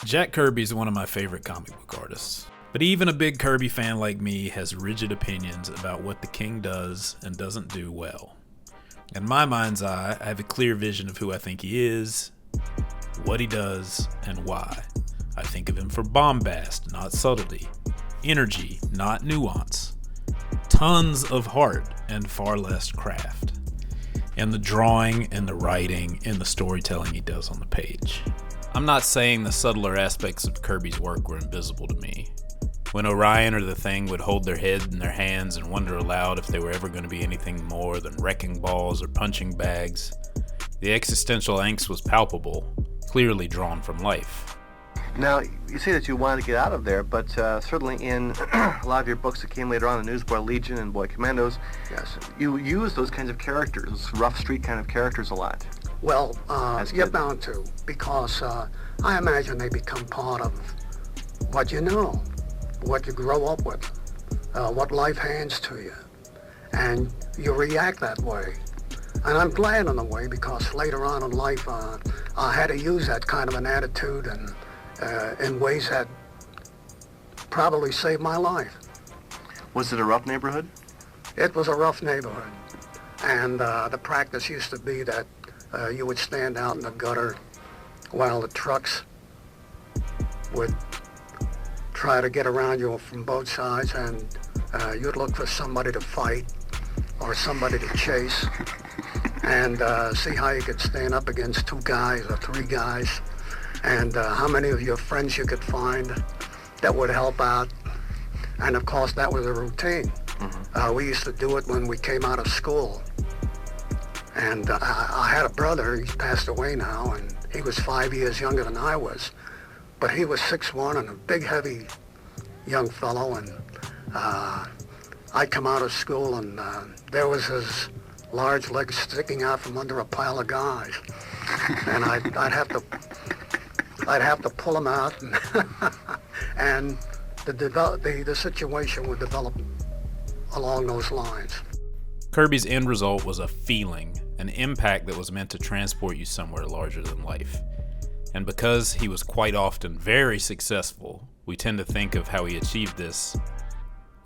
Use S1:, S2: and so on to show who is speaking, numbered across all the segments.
S1: Jack Kirby is one of my favorite comic book artists. But even a big Kirby fan like me has rigid opinions about what the King does and doesn't do well. In my mind's eye, I have a clear vision of who I think he is, what he does, and why. I think of him for bombast, not subtlety, energy, not nuance, tons of heart, and far less craft, and the drawing and the writing and the storytelling he does on the page. I'm not saying the subtler aspects of Kirby's work were invisible to me. When Orion or the Thing would hold their head in their hands and wonder aloud if they were ever going to be anything more than wrecking balls or punching bags, the existential angst was palpable, clearly drawn from life.
S2: Now, you say that you wanted to get out of there, but certainly in a lot of your books that came later on, the Newsboy Legion and Boy Commandos,
S3: Yes.
S2: you use those kinds of characters, rough street kind of characters a lot.
S3: Well, you're
S2: good.
S3: bound to, because I imagine they become part of what you know, what you grow up with, what life hands to you, and you react that way. And I'm glad in a way, because later on in life, I had to use that kind of an attitude and in ways that probably saved my life.
S2: Was it a rough neighborhood?
S3: It was a rough neighborhood, and the practice used to be that you would stand out in the gutter while the trucks would try to get around you from both sides, and you'd look for somebody to fight or somebody to chase, and see how you could stand up against 2 guys or 3 guys, and how many of your friends you could find that would help out. And of course, that was a routine. Mm-hmm. We used to do it when we came out of school. And I had a brother, he's passed away now, and he was 5 years younger than I was. But he was 6'1" and a big, heavy young fellow, and I'd come out of school, and there was his large legs sticking out from under a pile of guys. And I'd have to pull him out, and the situation would develop along those lines.
S1: Kirby's end result was a feeling, an impact that was meant to transport you somewhere larger than life. And because he was quite often very successful, we tend to think of how he achieved this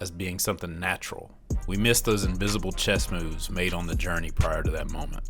S1: as being something natural. We miss those invisible chess moves made on the journey prior to that moment.